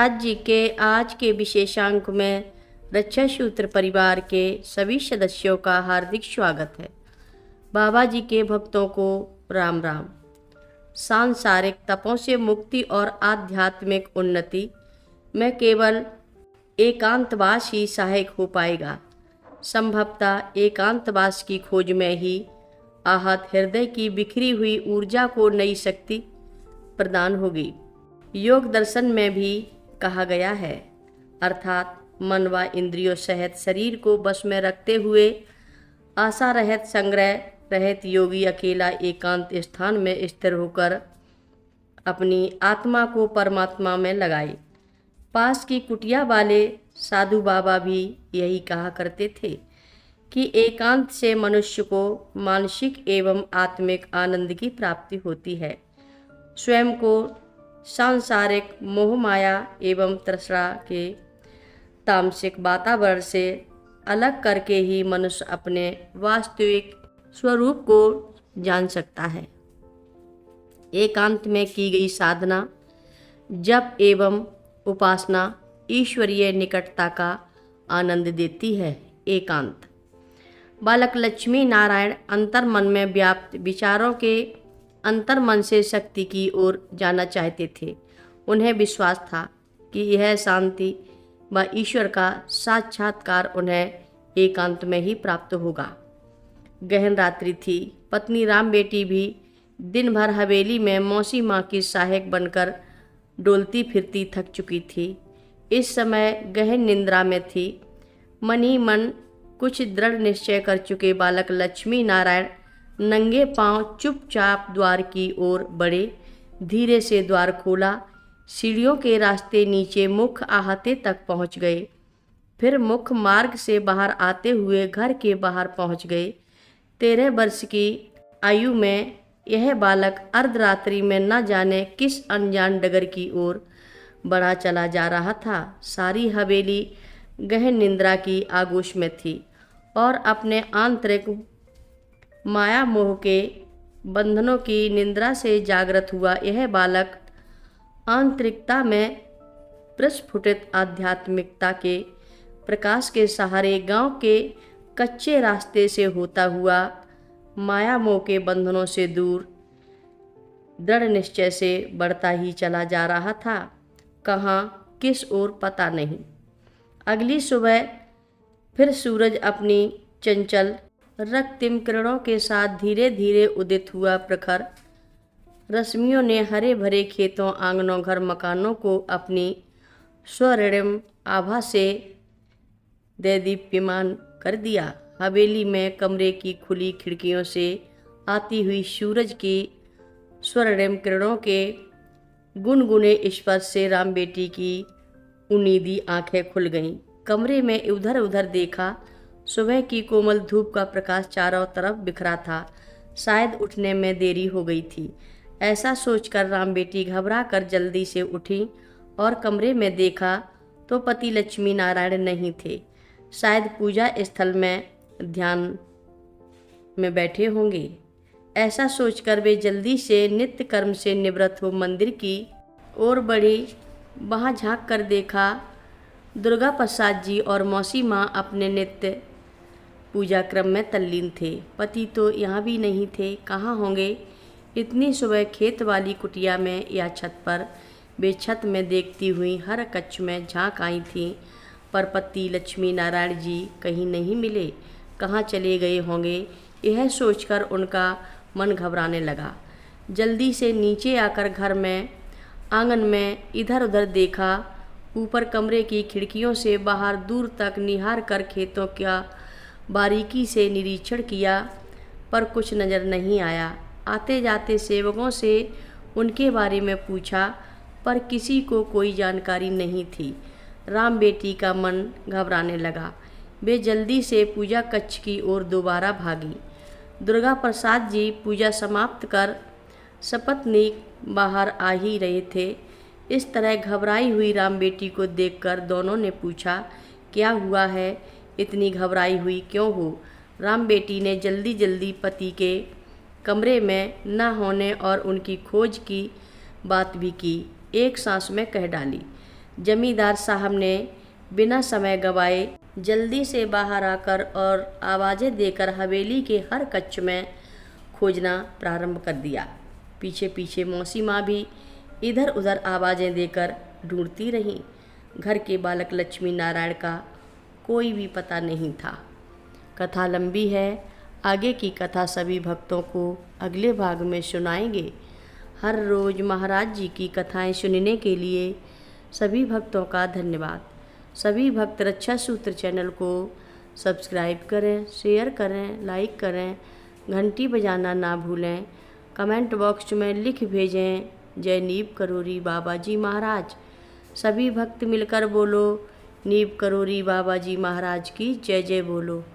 महाराज जी के आज के विशेषांक में रक्षा सूत्र परिवार के सभी सदस्यों का हार्दिक स्वागत है। बाबा जी के भक्तों को राम राम। सांसारिक तपों से मुक्ति और आध्यात्मिक उन्नति में केवल एकांतवास ही सहायक हो पाएगा। संभवतः एकांतवास की खोज में ही आहत हृदय की बिखरी हुई ऊर्जा को नई शक्ति प्रदान होगी। योग दर्शन में भी कहा गया है, अर्थात मन व इंद्रियों सहित शरीर को बस में रखते हुए आशा रहित संग्रह रहित योगी अकेला एकांत स्थान में स्थिर होकर अपनी आत्मा को परमात्मा में लगाए। पास की कुटिया वाले साधु बाबा भी यही कहा करते थे कि एकांत से मनुष्य को मानसिक एवं आत्मिक आनंद की प्राप्ति होती है। स्वयं को सांसारिक मोह माया एवं तृष्णा के तामसिक वातावरण से अलग करके ही मनुष्य अपने वास्तविक स्वरूप को जान सकता है। एकांत में की गई साधना, जप एवं उपासना ईश्वरीय निकटता का आनंद देती है। एकांत बालक लक्ष्मी नारायण अंतर्मन में व्याप्त विचारों के अंतर्मन से शक्ति की ओर जाना चाहते थे। उन्हें विश्वास था कि यह शांति व ईश्वर का साक्षात्कार उन्हें एकांत में ही प्राप्त होगा। गहन रात्रि थी। पत्नी राम बेटी भी दिन भर हवेली में मौसी माँ की सहायक बनकर डोलती फिरती थक चुकी थी। इस समय गहन निद्रा में थी। मन ही मन कुछ दृढ़ निश्चय कर चुके बालक लक्ष्मी नारायण नंगे पांव चुपचाप द्वार की ओर बढ़े। धीरे से द्वार खोला। सीढ़ियों के रास्ते नीचे मुख्य आहते तक पहुंच गए। फिर मुख्य मार्ग से बाहर आते हुए घर के बाहर पहुंच गए। 13 वर्ष की आयु में यह बालक अर्धरात्रि में न जाने किस अनजान डगर की ओर बढ़ा चला जा रहा था। सारी हवेली गहन निद्रा की आगोश में थी और अपने आंतरिक माया मोह के बंधनों की निद्रा से जागृत हुआ यह बालक आंतरिकता में प्रस्फुटित आध्यात्मिकता के प्रकाश के सहारे गांव के कच्चे रास्ते से होता हुआ माया मोह के बंधनों से दूर दृढ़ निश्चय से बढ़ता ही चला जा रहा था। कहाँ किस ओर पता नहीं। अगली सुबह फिर सूरज अपनी चंचल रक्तिम किरणों के साथ धीरे धीरे उदित हुआ। प्रखर रश्मियों ने हरे भरे खेतों, आंगनों, घर मकानों को अपनी स्वर्णिम आभा से दैदीप्यमान कर दिया। हवेली में कमरे की खुली खिड़कियों से आती हुई सूरज की स्वर्णिम किरणों के गुनगुने स्पर्श से राम बेटी की उन्नीदी आंखें खुल गईं। कमरे में इधर उधर देखा। सुबह की कोमल धूप का प्रकाश चारों तरफ बिखरा था। शायद उठने में देरी हो गई थी। ऐसा सोचकर राम बेटी घबरा कर जल्दी से उठी और कमरे में देखा तो पति लक्ष्मी नारायण नहीं थे। शायद पूजा स्थल में ध्यान में बैठे होंगे। ऐसा सोचकर वे जल्दी से नित्य कर्म से निवृत्त हो मंदिर की ओर बढ़ी। वहाँ झांक कर देखा दुर्गा प्रसाद जी और मौसी माँ अपने नित्य पूजा क्रम में तल्लीन थे। पति तो यहाँ भी नहीं थे। कहाँ होंगे? इतनी सुबह खेत वाली कुटिया में या छत पर वे छत में देखती हुई हर कक्ष में झांक आई थीं, पर पति लक्ष्मी नारायण जी कहीं नहीं मिले। कहाँ चले गए होंगे? यह सोचकर उनका मन घबराने लगा। जल्दी से नीचे आकर घर में आंगन में इधर उधर देखा। ऊपर कमरे की खिड़कियों से बाहर दूर तक निहार कर खेतों का बारीकी से निरीक्षण किया, पर कुछ नज़र नहीं आया। आते जाते सेवकों से उनके बारे में पूछा, पर किसी को कोई जानकारी नहीं थी। राम बेटी का मन घबराने लगा। वे जल्दी से पूजा कक्ष की ओर दोबारा भागी। दुर्गा प्रसाद जी पूजा समाप्त कर सपत्नीक बाहर आ ही रहे थे। इस तरह घबराई हुई राम बेटी को देखकर दोनों ने पूछा, क्या हुआ है? इतनी घबराई हुई क्यों हो? राम बेटी ने जल्दी जल्दी पति के कमरे में न होने और उनकी खोज की बात भी की। एक सांस में कह डाली, जमींदार साहब ने बिना समय गवाए जल्दी से बाहर आकर और आवाज़ें देकर हवेली के हर कक्ष में खोजना प्रारंभ कर दिया। पीछे पीछे मौसी माँ भी इधर उधर आवाज़ें देकर ढूंढती रहीं। घर के बालक लक्ष्मी नारायण का कोई भी पता नहीं था। कथा लंबी है, आगे की कथा सभी भक्तों को अगले भाग में सुनाएंगे। हर रोज़ महाराज जी की कथाएं सुनने के लिए सभी भक्तों का धन्यवाद। सभी भक्त रक्षा सूत्र चैनल को सब्सक्राइब करें, शेयर करें, लाइक करें, घंटी बजाना ना भूलें। कमेंट बॉक्स में लिख भेजें, जय नीव करोरी बाबा जी महाराज। सभी भक्त मिलकर बोलो, नीव करोरी बाबा जी महाराज की जय जय बोलो।